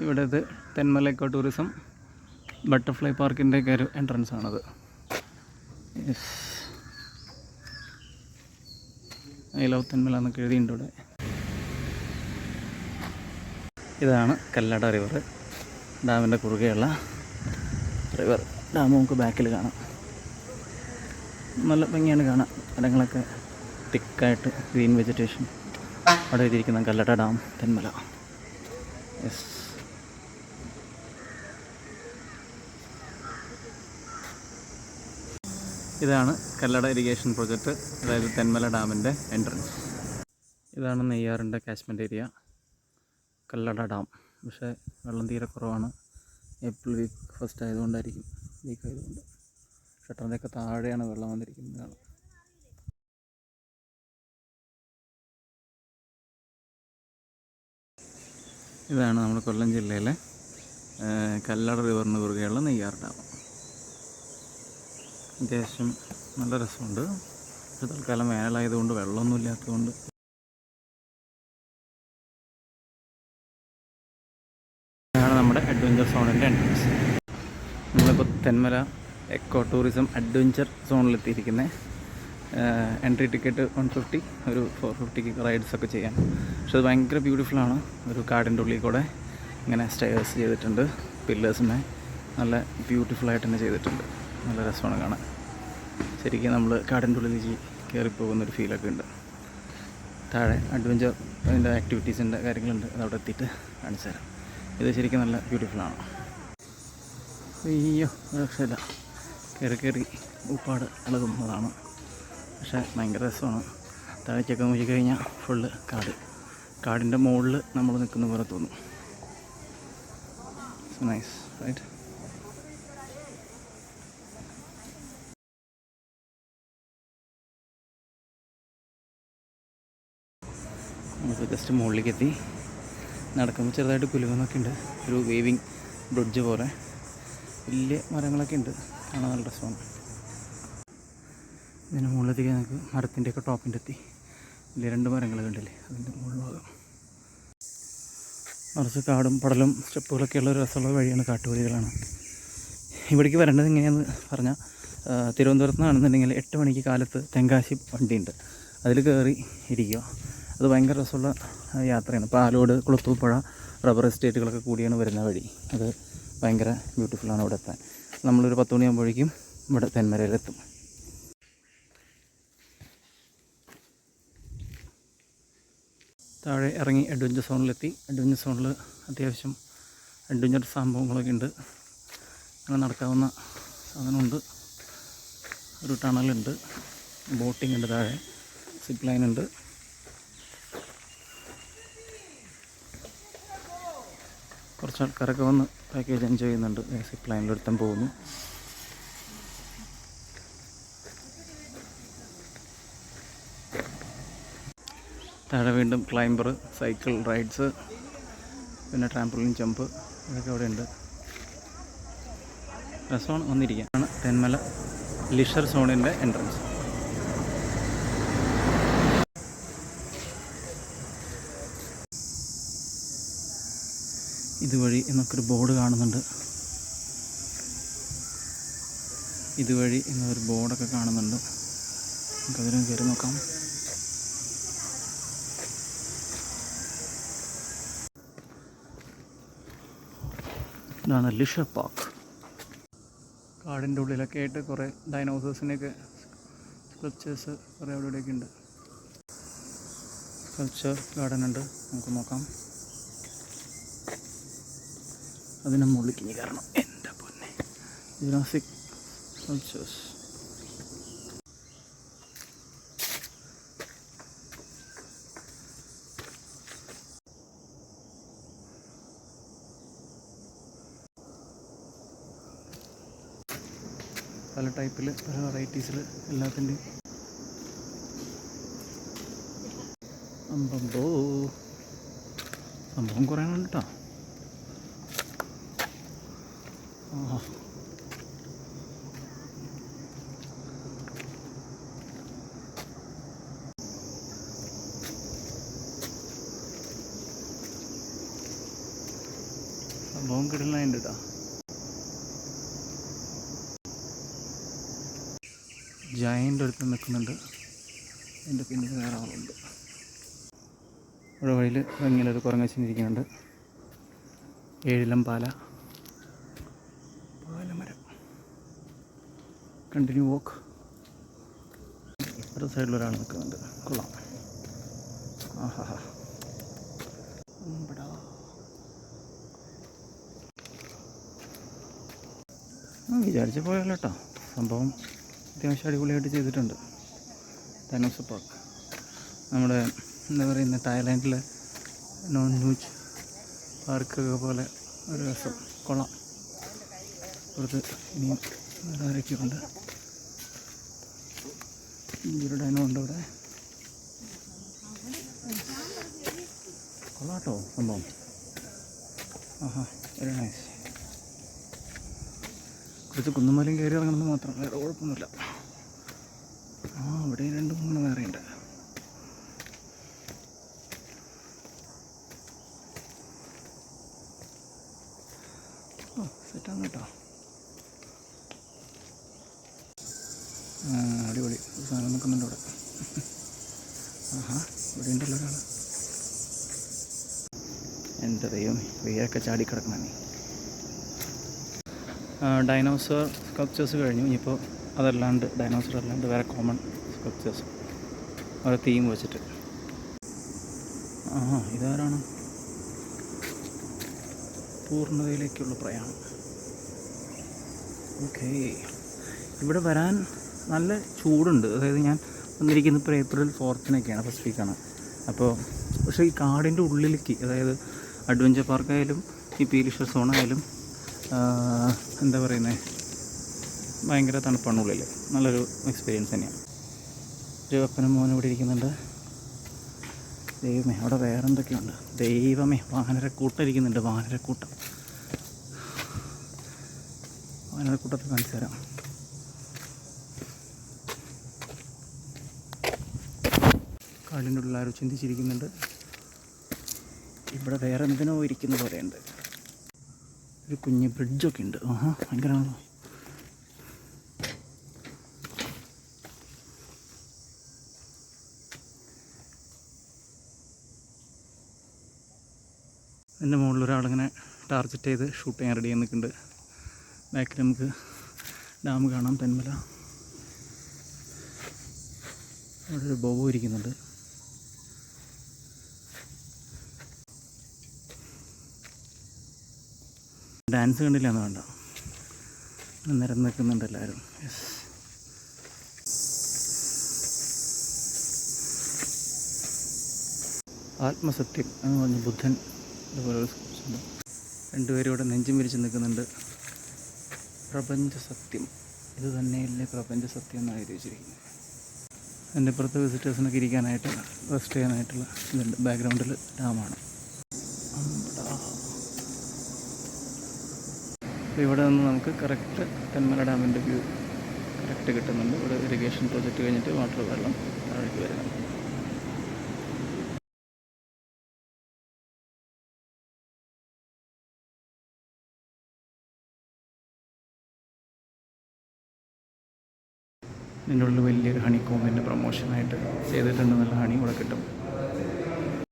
ഇവിടെ ഇത് Thenmala eco tourism butterfly പാർക്കിൻ്റെയൊക്കെ ഒരു എൻട്രൻസ് ആണത്. യെസ്, ഐ ലവ് തെന്മല എന്നൊക്കെ എഴുതിയിട്ടുണ്ട് ഇവിടെ. ഇതാണ് കല്ലട റിവർ, ഡാമിൻ്റെ കുറുകെയുള്ള റിവർ. ഡാം നമുക്ക് ബാക്കിൽ കാണാം. നല്ല ഭംഗിയാണ് കാണാൻ. മരങ്ങളൊക്കെ തിക്കായിട്ട് ഗ്രീൻ വെജിറ്റേഷൻ. അവിടെ എഴുതിയിരിക്കുന്ന കല്ലട ഡാം തെന്മല. യെസ്, ഇതാണ് കല്ലട ഇറിഗേഷൻ പ്രോജക്റ്റ്, അതായത് തെന്മല ഡാമിൻ്റെ എൻട്രൻസ്. ഇതാണ് നെയ്യാറിൻ്റെ കാച്ച്മെൻറ്റ് ഏരിയ, കല്ലട ഡാം. പക്ഷേ വെള്ളം തീരെ കുറവാണ്. ഏപ്രിൽ വീക്ക് ഫസ്റ്റ് ആയതുകൊണ്ടായിരിക്കും, വീക്ക് ആയതുകൊണ്ട്. ഷട്ടറിൻ്റെയൊക്കെ താഴെയാണ് വെള്ളം വന്നിരിക്കുന്നത്. ഇതാണ് നമ്മുടെ കൊല്ലം ജില്ലയിലെ കല്ലട റിവറിന് കുറുകെയുള്ള നെയ്യാർ ഡാം. അത്യാവശ്യം നല്ല രസമുണ്ട്. പക്ഷെ തൽക്കാലം വേനലായതുകൊണ്ട് വെള്ളമൊന്നും ഇല്ലാത്തതുകൊണ്ട്. ഇതാണ് നമ്മുടെ അഡ്വഞ്ചർ സോണിൻ്റെ എൻട്രൻസ്. നമ്മളിപ്പോൾ തെന്മല എക്കോ ടൂറിസം അഡ്വഞ്ചർ സോണിലെത്തിയിരിക്കുന്നത്. എൻട്രി ടിക്കറ്റ് 150, ഒരു 450 റൈഡ്സൊക്കെ ചെയ്യാം. പക്ഷെ അത് ഭയങ്കര ബ്യൂട്ടിഫുള്ളാണ്. ഒരു കാടിൻ്റെ ഉള്ളിൽ കൂടെ ഇങ്ങനെ സ്റ്റെയർസ് ചെയ്തിട്ടുണ്ട്. പില്ലേഴ്സിനെ നല്ല ബ്യൂട്ടിഫുള്ളായിട്ട് തന്നെ ചെയ്തിട്ടുണ്ട്. നല്ല രസമാണ് കാണാൻ. ശരിക്കും നമ്മൾ കാടിൻ്റെ ഉള്ളിൽ കയറിപ്പോകുന്നൊരു ഫീലൊക്കെ ഉണ്ട്. താഴെ അഡ്വഞ്ചർ അതിൻ്റെ ആക്ടിവിറ്റീസിൻ്റെ കാര്യങ്ങളുണ്ട്, അതവിടെ എത്തിയിട്ട് കാണിച്ചു തരാം. ഇത് ശരിക്കും നല്ല ബ്യൂട്ടിഫുള്ളാണ്. അയ്യോ, രക്ഷയില്ല. കയറി ഉപ്പാട് ഇളകുന്നതാണ്. പക്ഷേ ഭയങ്കര രസമാണ്. താഴേക്കൊക്കെ നോക്കിക്കഴിഞ്ഞാൽ ഫുള്ള് കാടിൻ്റെ മുകളിൽ നമ്മൾ നിൽക്കുന്ന പോലെ തോന്നും. Nice, right? നമുക്ക് ജസ്റ്റ് മുകളിലേക്ക് എത്തി. നടക്കുമ്പോൾ ചെറുതായിട്ട് കുലുങ്ങുന്നൊക്കെ ഉണ്ട്. ഒരു വേവിങ് ബ്രിഡ്ജ് പോലെ വലിയ മരങ്ങളൊക്കെ ഉണ്ട്, കാണാൻ നല്ല രസമാണ്. ഇതിന് മുകളിലെത്തിക്കാൻ നമുക്ക് മരത്തിൻ്റെയൊക്കെ ടോപ്പിൻ്റെ എത്തി. വലിയ 2 മരങ്ങൾ കണ്ടില്ലേ, അതിൻ്റെ മുകളിൽ ഭാഗം കുറച്ച് കാടും പടലും സ്റ്റെപ്പുകളൊക്കെ ഉള്ള ഒരു രസമുള്ള വഴിയാണ്, കാട്ടുവഴികളാണ്. ഇവിടേക്ക് വരേണ്ടത് എങ്ങനെയാണെന്ന് പറഞ്ഞാൽ, തിരുവനന്തപുരത്ത് നിന്നാണെന്നുണ്ടെങ്കിൽ 8 മണിക്ക് കാലത്ത് തെങ്കാശി വണ്ടിയുണ്ട്, അതിൽ കയറി ഇരിക്കുക. അത് ഭയങ്കര രസമുള്ള യാത്രയാണ്. പാലോട്, കുളത്തൂപ്പുഴ റബ്ബർ എസ്റ്റേറ്റുകളൊക്കെ കൂടിയാണ് വരുന്ന വഴി. അത് ഭയങ്കര ബ്യൂട്ടിഫുള്ളാണ് ഇവിടെ എത്താൻ. നമ്മളൊരു 10 മണിയാകുമ്പോഴേക്കും ഇവിടെ തെന്മലയിലെത്തും. താഴെ ഇറങ്ങി അഡ്വഞ്ചർ സോണിലെത്തി. അഡ്വഞ്ചർ സോണിൽ അത്യാവശ്യം അഡ്വഞ്ചർ സംഭവങ്ങളൊക്കെ ഉണ്ട്. അങ്ങനെ നടക്കാവുന്ന സാധനമുണ്ട്. ഒരു ടണലുണ്ട്, ബോട്ടിംഗ് ഉണ്ട്, താഴെ സിപ്പ് ലൈൻ ഉണ്ട്. കുറച്ച് ആൾക്കാരൊക്കെ വന്ന് പാക്കേജ് എൻജോയ് ചെയ്യുന്നുണ്ട്. സിപ്പ് ലൈനിലൊരുത്തം പോകുന്നു. താഴെ വീണ്ടും ക്ലൈംബർ, സൈക്കിൾ റൈഡ്സ്, പിന്നെ ട്രാംപോളിൻ ജമ്പ്, ഇതൊക്കെ അവിടെ ഉണ്ട്. രസമാണ് വന്നിരിക്കുകയാണ്. തെന്മല ലിഷർ സോണിൻ്റെ എൻട്രൻസ്. ഇതുവഴി എന്നൊക്കെയൊരു ബോർഡ് കാണുന്നുണ്ട്. ഇതുവഴി എന്നൊരു ബോർഡൊക്കെ കാണുന്നുണ്ട്. നമുക്കതിലും കയറി നോക്കാം. ഇതാണ് ലിഷർ പാർക്ക്. കാടിൻ്റെ ഉള്ളിലൊക്കെ ആയിട്ട് കുറേ ഡൈനോസേഴ്സിൻ്റെയൊക്കെ സ്കൾപ്ചേഴ്സ് കുറേ അവിടെ ഇവിടെയൊക്കെ ഉണ്ട്. സ്കൾപ്ചർ ഗാർഡൻ ഉണ്ട്, നമുക്ക് നോക്കാം. അതിന് മുകളിലേക്ക് ഇനി കാരണം എൻ്റെ പൊന്നെ, ജുറാസിക് സ്കൾപ്ചേഴ്സ്. പല ടൈപ്പിൽ, പല വെറൈറ്റീസിൽ, എല്ലാത്തിൻ്റെയും. അമ്പോ സംഭവം കുറേ ഉണ്ട് കേട്ടോ. സംഭവം കിടലായിട്ട് കേട്ടോ. ജയൻ്റെ അടുത്ത് നിൽക്കുന്നുണ്ട്. എൻ്റെ പിന്നിൽ വേറെ ആളുണ്ട്. ഇവിടെ വഴിയിൽ ഭംഗിയിലൊരു കുരങ്ങച്ചിരിക്കുന്നുണ്ട്. ഏഴിലം പാലമരം. Continue walk. ഇപ്പുറത്തെ സൈഡിലൊരാൾ നിൽക്കുന്നുണ്ട്. കൊള്ളാം. ആഹാ വിചാരിച്ച പോയല്ലോ കേട്ടോ. സംഭവം അത്യാവശ്യം അടിപൊളിയായിട്ട് ചെയ്തിട്ടുണ്ട്. ഡൈനോസർ പാർക്ക് നമ്മുടെ എന്താ പറയുന്നത് തായ്ലാൻഡിലെ നോൺ ന്യൂജ് പാർക്കൊക്കെ പോലെ ഒരു രസം. കൊള്ളാം. പുറത്ത് ഇനിയും വേറെ ആരൊക്കെയുണ്ട്. ഒരു ഡൈനോ ഉണ്ട് ഇവിടെ. കൊള്ളാട്ടോ സംഭവം. ആഹാ വെരി നൈസ്. കുറച്ച് കുന്നുമലയും കയറി ഇറങ്ങണമെന്ന് മാത്രം, വേറെ കുഴപ്പമൊന്നുമില്ല. ഇവിടെ 2-3 വേറെ ഉണ്ട്. സെറ്റാണ് കേട്ടോ. അടിപൊളി സാധനം നിൽക്കുന്നുണ്ട് ഇവിടെ. ആഹാ ഇവിടെ ഉണ്ടല്ലോ ഒരാൾ. എൻ്റെ ദൈവം വേരൊക്കെ ചാടിക്കിടക്കണം. ഡൈനോസർ സ്കൾപ്ചേഴ്സ് കഴിഞ്ഞു. ഇനിയിപ്പോൾ അതല്ലാണ്ട് ഡൈനോസർ അല്ലാണ്ട് വേറെ കോമൺ സ്കൾപ്ചേഴ്സ് ഓരോ തീം വെച്ചിട്ട്. ഇതാരാണ്? പൂർണ്ണതയിലേക്കുള്ള പ്രയാണം. ഓക്കേ, ഇവിടെ വരാൻ നല്ല ചൂടുണ്ട്. അതായത് ഞാൻ വന്നിരിക്കുന്നത് ഇപ്പോൾ April 4 ഫസ്റ്റ്. അപ്പോൾ പക്ഷേ ഈ കാടിൻ്റെ ഉള്ളിലേക്ക്, അതായത് അഡ്വഞ്ചർ പാർക്കായാലും ഈ പീലിഷർ സോണായാലും എന്താ പറയുന്നത്, ഭയങ്കര തണുപ്പാണ് ഉള്ളിൽ. നല്ലൊരു എക്സ്പീരിയൻസ് തന്നെയാണ്. ഒരു അപ്പനും മോനും ഇവിടെ ഇരിക്കുന്നുണ്ട്. ദൈവമേ, അവിടെ വേറെ എന്തൊക്കെയുണ്ട്. ദൈവമേ, വാനരക്കൂട്ടം ഇരിക്കുന്നുണ്ട്. വാനരക്കൂട്ടത്തെ കാണിച്ചു തരാം. കാടിൻ്റെ ഉള്ളിൽ ആരോ ചിന്തിച്ചിരിക്കുന്നുണ്ട്. ഇവിടെ വേറെ എന്തിനോ ഇരിക്കുന്ന പോലെയുണ്ട്. ഒരു കുഞ്ഞ് ബ്രിഡ്ജൊക്കെ ഉണ്ട്. ഭയങ്കരമാണല്ലോ. എൻ്റെ മുകളിൽ ഒരാളിങ്ങനെ ടാർഗറ്റ് ചെയ്ത് ഷൂട്ട് ചെയ്യാൻ റെഡി ചെയ്യാൻ നിൽക്കുന്നുണ്ട്. ബാക്കിൽ നമുക്ക് ഡാം കാണാം, തെന്മല. അവിടെ ഒരു ബോബോ ഇരിക്കുന്നുണ്ട്. ഡാൻസ് കണ്ടില്ല എന്ന് വേണ്ട, നിരന്ന് നിൽക്കുന്നുണ്ട് എല്ലാവരും. യെസ്, ആത്മസത്യം എന്ന് പറഞ്ഞ് ബുദ്ധൻ ഇതുപോലെ ഒരു സ്കൾപ്ചറുണ്ട്. രണ്ടുപേരും ഇവിടെ നെഞ്ചും വിരിച്ച് നിൽക്കുന്നുണ്ട്. പ്രപഞ്ചസത്യം, ഇത് തന്നെയല്ലേ പ്രപഞ്ചസത്യം എന്നാണ് എഴുതി വെച്ചിരിക്കുന്നത്. എൻ്റെ പുറത്ത് വിസിറ്റേഴ്സിനൊക്കെ ഇരിക്കാനായിട്ട് റെസ്റ്റ് ചെയ്യാനായിട്ടുള്ള ഇതുണ്ട്. ബാക്ക്ഗ്രൗണ്ടിൽ ഡാമാണ്. അപ്പോൾ ഇവിടെ നിന്ന് നമുക്ക് കറക്റ്റ് തെന്മല ഡാമിൻ്റെ വ്യൂ കറക്റ്റ് കിട്ടുന്നുണ്ട്. ഇവിടെ ഇറിഗേഷൻ പ്രോജക്റ്റ് കഴിഞ്ഞിട്ട് വാട്ടർ വെള്ളം താഴേക്ക് വരുന്നുണ്ട്. ഇതിൻ്റെ ഉള്ളിൽ വലിയൊരു ഹണി കോമ്പിൻ്റെ പ്രൊമോഷനായിട്ട് ചെയ്തിട്ടുണ്ട്. നല്ല ഹണി ഇവിടെ കിട്ടും.